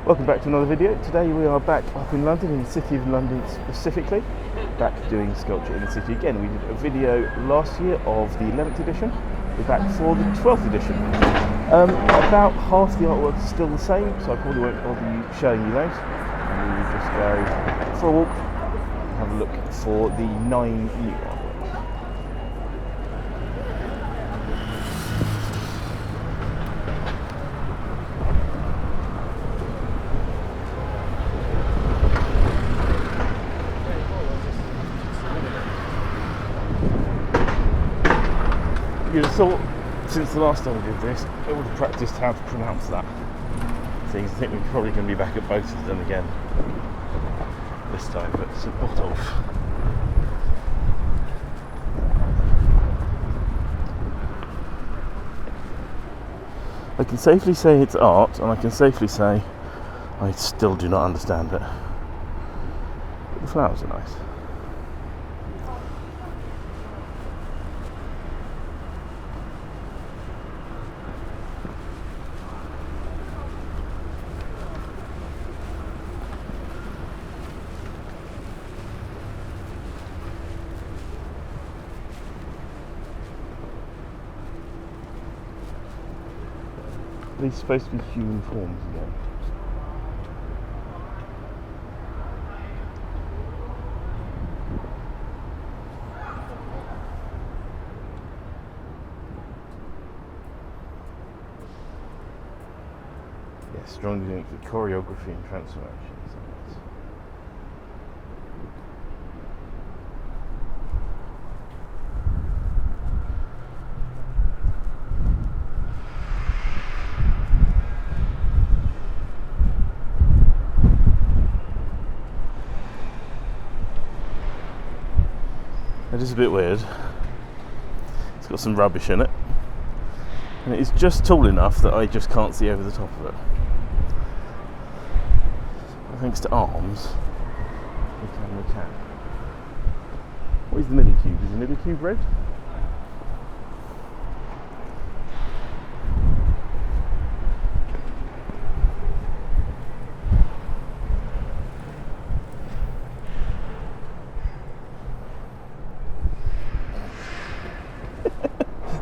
Welcome back to another video. Today we are back up in London, in the City of London specifically, back doing sculpture in the city again. We did a video last year of the 11th edition. We're back for the 12th edition. About half the artwork is still the same, so I probably won't bother you showing you those. And we will just go for a walk and have a look for the 9 new artworks. You'd have thought, since the last time we did this, I would have practiced how to pronounce that. So I think we're probably going to be back at both of them again this time, but St Botolph. I can safely say it's art, and I can safely say I still do not understand it. But the flowers are nice. These are supposed to be human forms again. Yes, strongly linked with choreography and transformation. It is a bit weird. It's got some rubbish in it, and it is just tall enough that I just can't see over the top of it. But thanks to arms, we can. What is the middle cube? Is the middle cube red?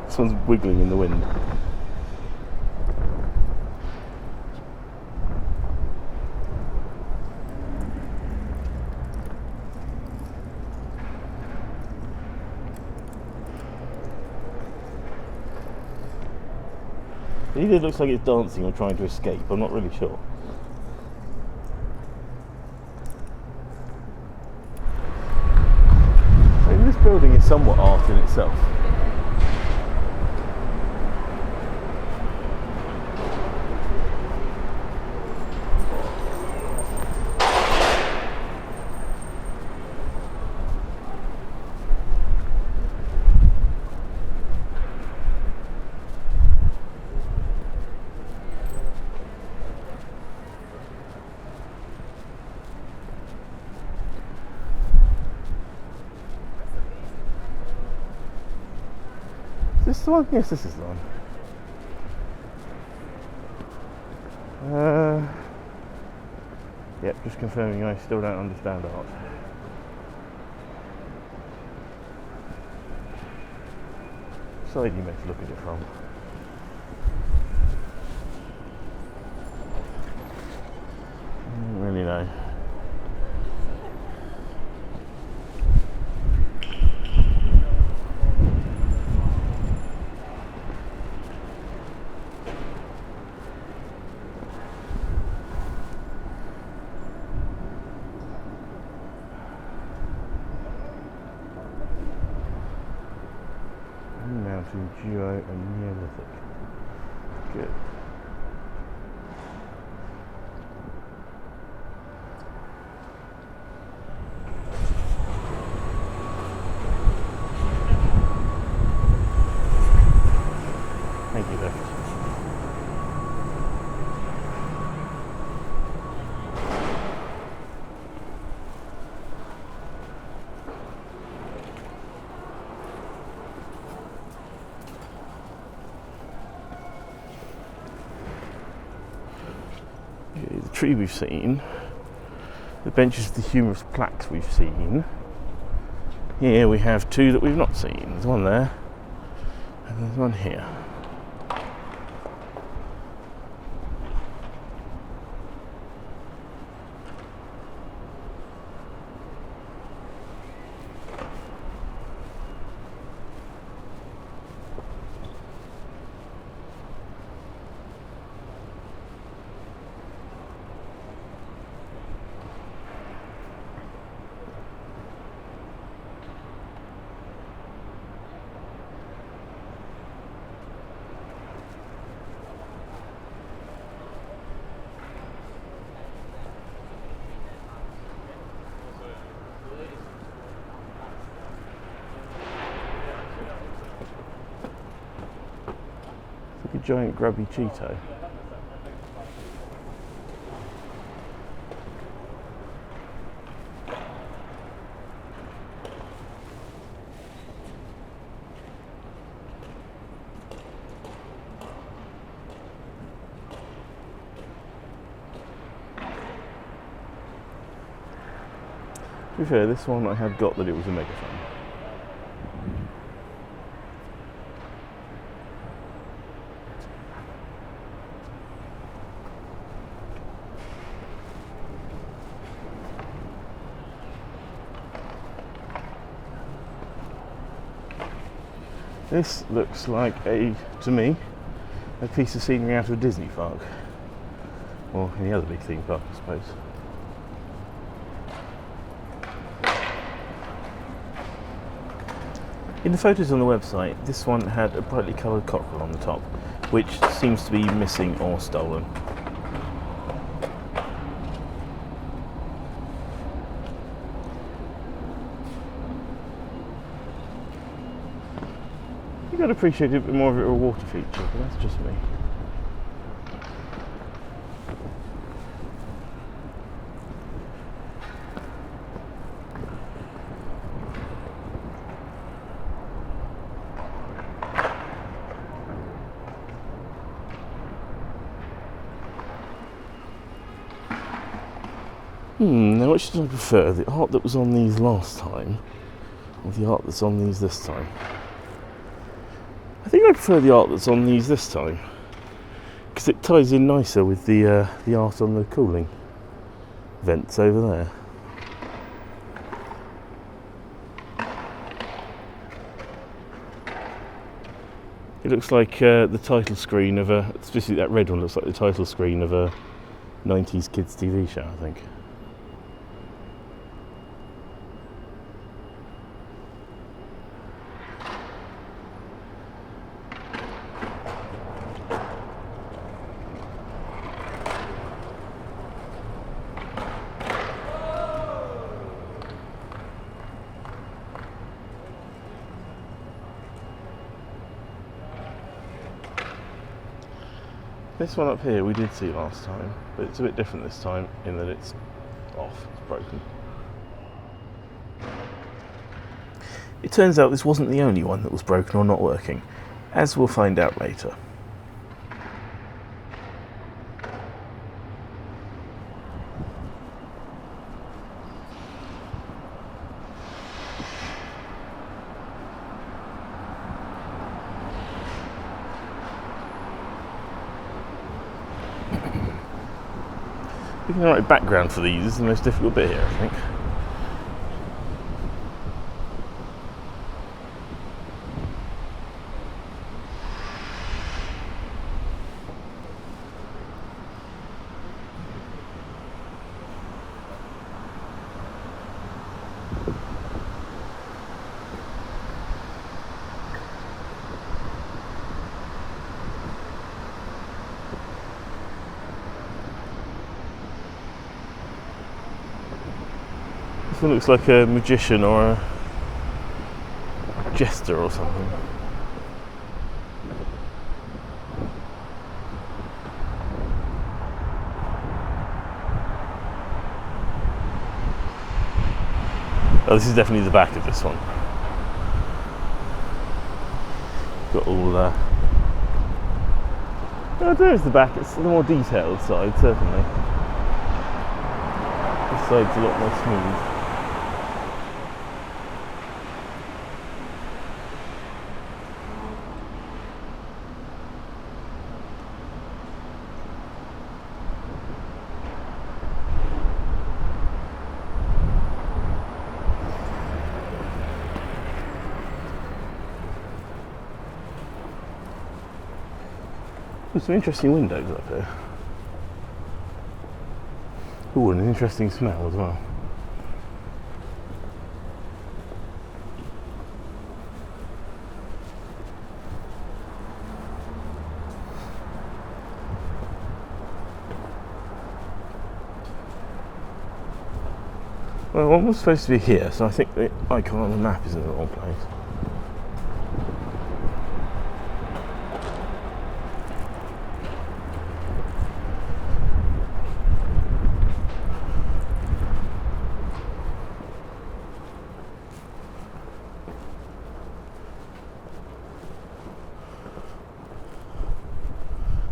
This one's wiggling in the wind. It either looks like it's dancing or trying to escape. I'm not really sure. I mean, this building is somewhat art in itself. Is this the one? Yes, this is the one. Yep, just confirming I still don't understand art. Side you meant to look at it from. I don't really know. Mountain Duo and Neolithic. Good. Thank you, Lift. tree we've seen, the benches with the humorous plaques we've seen. Here we have two that we've not seen. There's one there, and there's one here. Like a giant grubby Cheeto. To be fair, this one I had got that it was a megaphone. This looks like to me, a piece of scenery out of a Disney park. Or any other big theme park, I suppose. In the photos on the website, this one had a brightly coloured cockerel on the top, which seems to be missing or stolen. You've got to appreciate a bit more of it a water feature, but that's just me. Now which did I prefer? The art that was on these last time, or the art that's on these this time? I think I prefer the art that's on these this time, because it ties in nicer with the art on the cooling vents over there. It looks like the title screen of especially that red one looks like the title screen of a 90s kids TV show, I think. This one up here we did see last time, but it's a bit different this time in that it's off, it's broken. It turns out this wasn't the only one that was broken or not working, as we'll find out later. Picking the right background for these is the most difficult bit here, I think. This one looks like a magician or a jester or something. Oh, this is definitely the back of this one. Got all oh, there's the back. It's the more detailed side, certainly. side's a lot more smooth. There's some interesting windows up here. Oh, and an interesting smell as well. Well, one was supposed to be here, so I think the icon on the map is in the wrong place.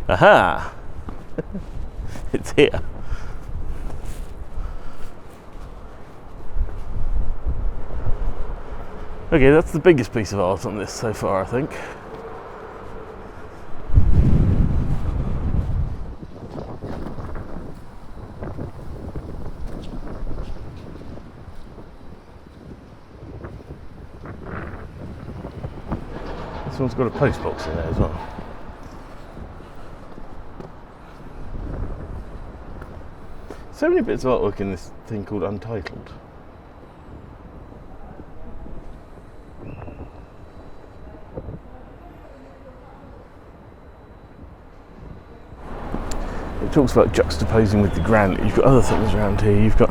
Aha! It's here. Okay, that's the biggest piece of art on this so far, I think. This one's got a post box in there as well. So many bits of artwork in this thing called Untitled. It talks about juxtaposing with the grand. You've got other things around here. You've got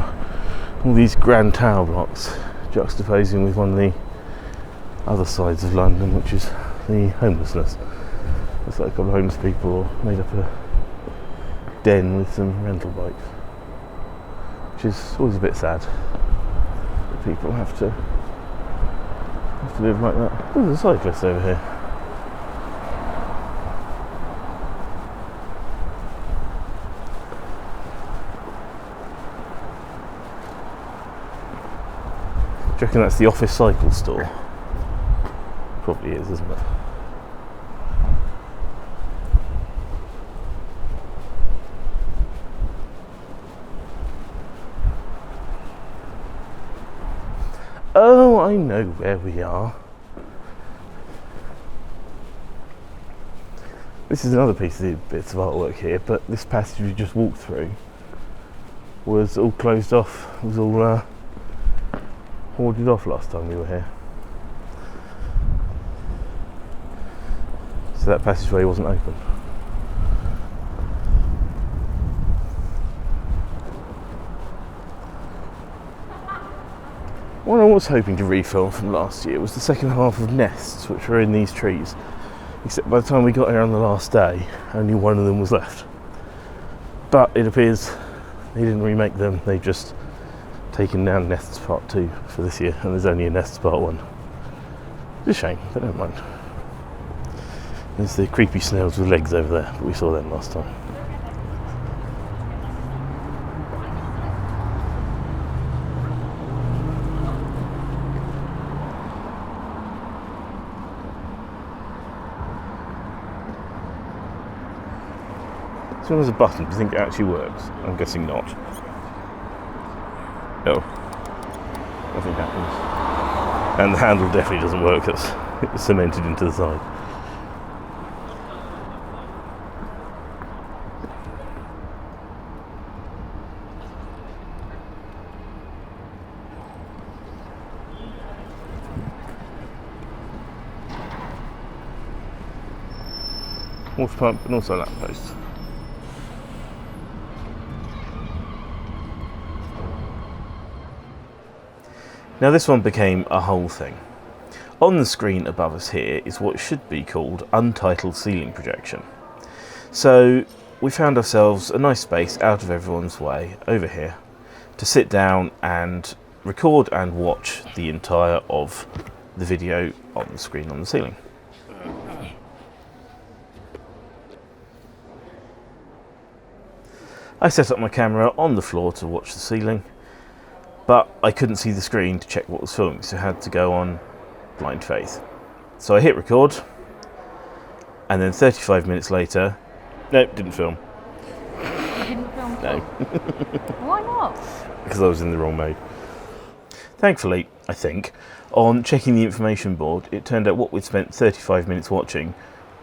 all these grand tower blocks juxtaposing with one of the other sides of London, which is the homelessness. Looks like a couple of homeless people made up a den with some rental bikes, which is always a bit sad that people have to live like that. There's a cyclist over here. Do you reckon that's the Office Cycle store? Probably is, isn't it? Oh, I know where we are. This is another piece of bits of artwork here, but this passage we just walked through was all closed off. It was all hoarded off last time we were here. So that passageway wasn't open. What I was hoping to refilm from last year was the second half of Nests, which were in these trees. Except by the time we got here on the last day, only one of them was left. But it appears they didn't remake them, they've just taken down Nests Part 2 for this year, and there's only a Nests Part 1. It's a shame, but never mind. There's the creepy snails with legs over there, but we saw them last time. This one has a button. Do you think it actually works? I'm guessing not. No. Nothing happens. And the handle definitely doesn't work. It's cemented into the side. Water pump and also a lamp post. Now this one became a whole thing. On the screen above us here is what should be called Untitled Ceiling Projection. So we found ourselves a nice space out of everyone's way over here to sit down and record and watch the entire of the video on the screen on the ceiling. I set up my camera on the floor to watch the ceiling, but I couldn't see the screen to check what was filming, so I had to go on blind faith. So I hit record, and then 35 minutes later, nope, didn't film. You didn't film? No. Why not? Because I was in the wrong mode. Thankfully, I think, on checking the information board, it turned out what we'd spent 35 minutes watching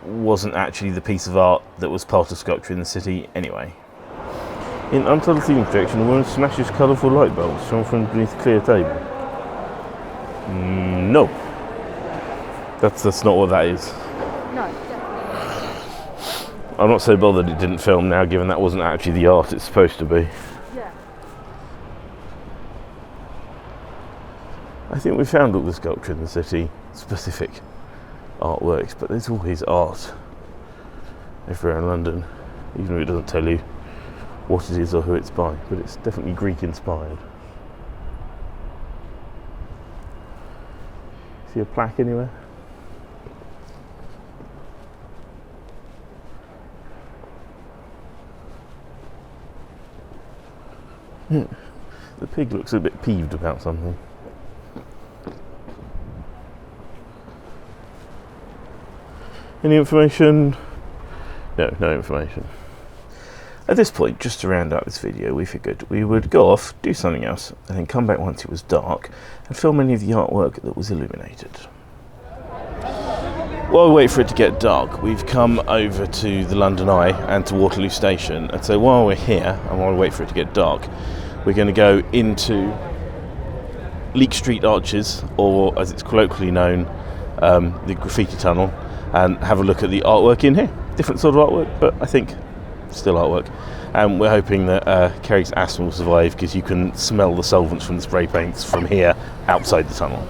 wasn't actually the piece of art that was part of Sculpture in the City anyway. In Untitled Theme Projection, a woman smashes colourful light bulbs shone from beneath a clear table. No. That's not what that is. No, definitely. I'm not so bothered it didn't film now, given that wasn't actually the art it's supposed to be. Yeah. I think we found all the Sculpture in the City specific artworks, but there's always art everywhere in London, even if it doesn't tell you what it is or who it's by, but it's definitely Greek inspired. See a plaque anywhere? The pig looks a bit peeved about something. Any information? No, no information. At this point, just to round out this video, we figured we would go off, do something else, and then come back once it was dark and film any of the artwork that was illuminated. While we wait for it to get dark, we've come over to the London Eye and to Waterloo Station, and so while we're here, and while we wait for it to get dark, we're going to go into Leek Street Arches, or as it's colloquially known, the Graffiti Tunnel, and have a look at the artwork in here. Different sort of artwork, but I think still artwork. And we're hoping that Kerry's asthma will survive, because you can smell the solvents from the spray paints from here outside the tunnel.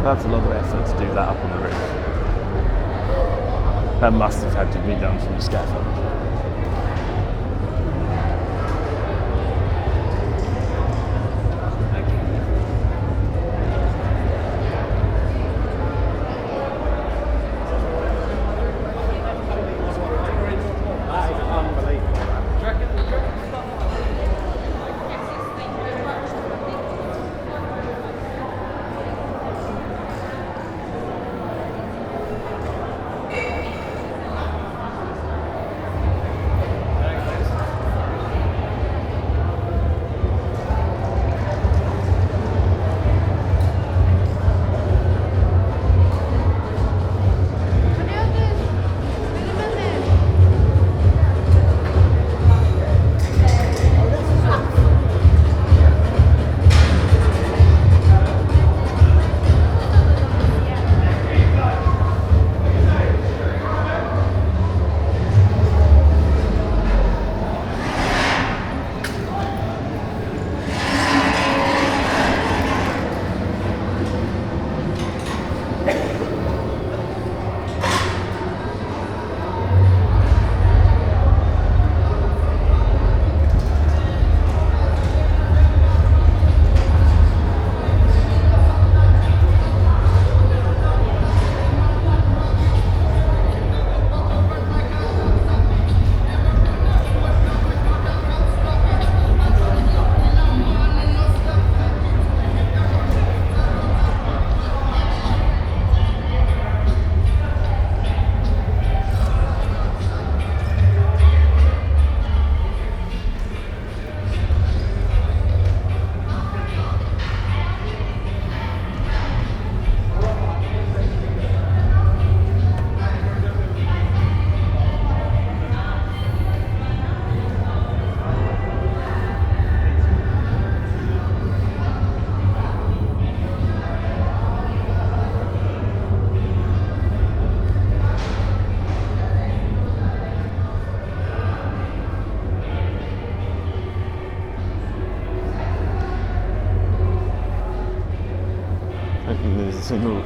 That's a lot of effort to do that up on the roof. That must have had to be done from the scaffold.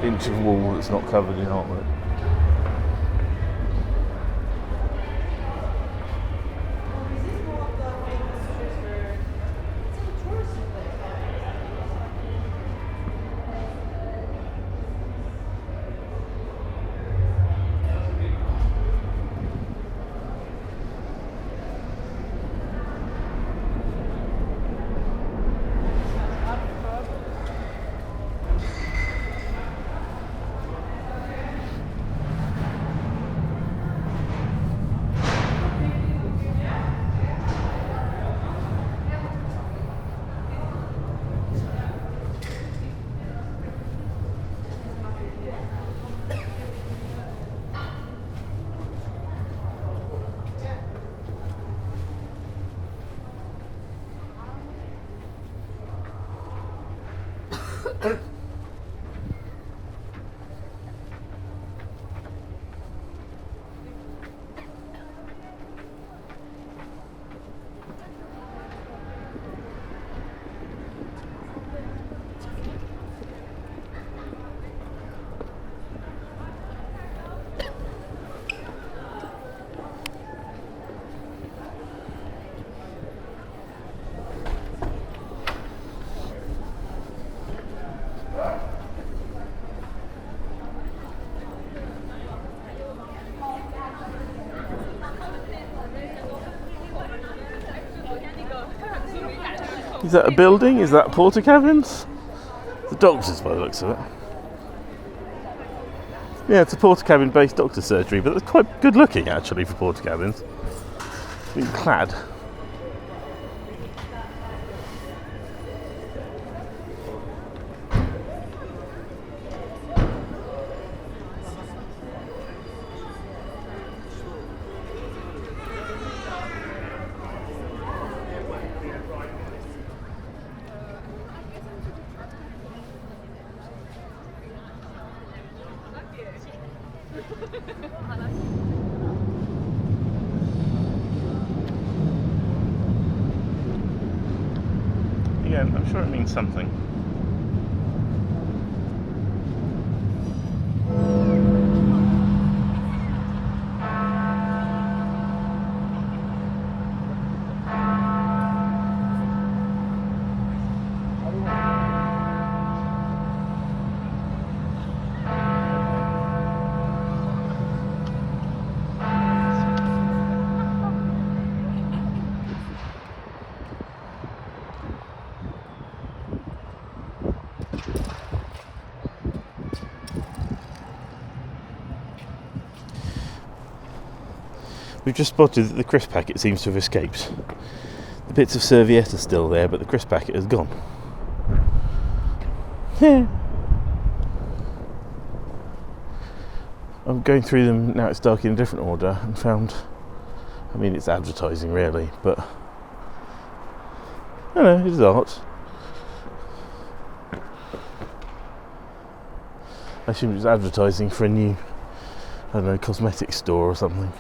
inch of wall that's not covered in artwork. Is that a building? Is that porter cabins? The doctors by the looks of it. Yeah, it's a porter cabin based doctor surgery, but it's quite good looking actually for porter cabins. Being clad. Yeah, I'm sure it means something. We've just spotted that the crisp packet seems to have escaped. The bits of serviette are still there, but the crisp packet has gone. Yeah. I'm going through them now, it's dark in a different order, and found, I mean it's advertising really, but I don't know, it's art. I assume it was advertising for a new, I don't know, cosmetic store or something.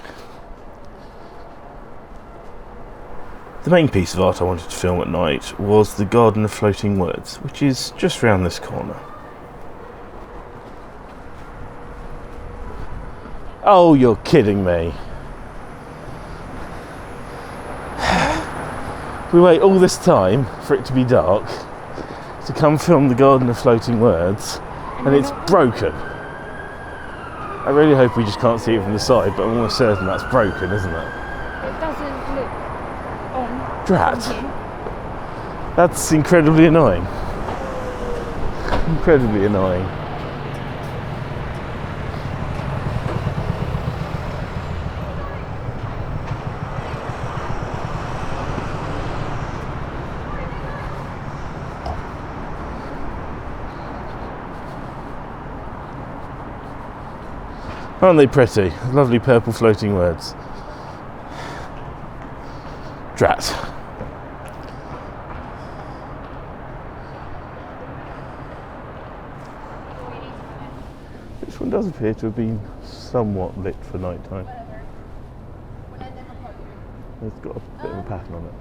The main piece of art I wanted to film at night was the Garden of Floating Words, which is just round this corner. Oh, you're kidding me. We wait all this time for it to be dark to come film the Garden of Floating Words, and it's broken. I really hope we just can't see it from the side, but I'm almost certain that's broken, isn't it? It doesn't look on. Drat. That's incredibly annoying. Incredibly annoying. Aren't they pretty? Lovely purple floating words. Drat. This one does appear to have been somewhat lit for night time. It's got a bit of a pattern on it.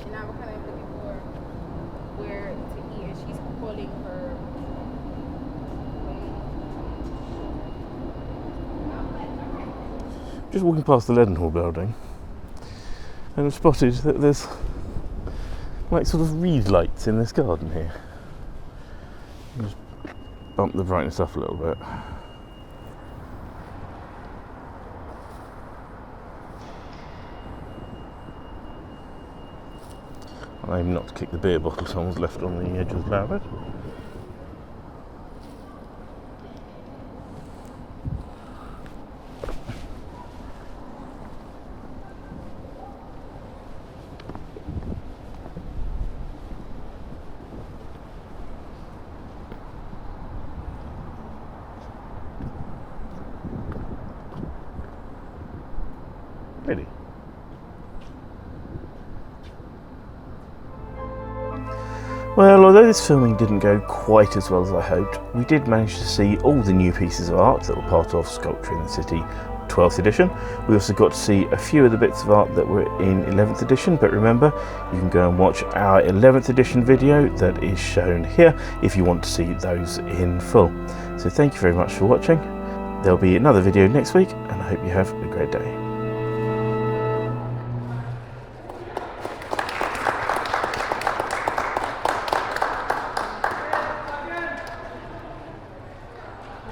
And I was kind of looking for where calling her. Just walking past the Leadenhall building, and I've spotted that there's like sort of reed lights in this garden here. Just bump the brightness up a little bit. I aim not to kick the beer bottle someone's left on the edge of the flower bed. Really? Well, although this filming didn't go quite as well as I hoped, we did manage to see all the new pieces of art that were part of Sculpture in the City 12th edition. We also got to see a few of the bits of art that were in 11th edition, but remember, you can go and watch our 11th edition video that is shown here if you want to see those in full. So thank you very much for watching. There'll be another video next week, and I hope you have a great day.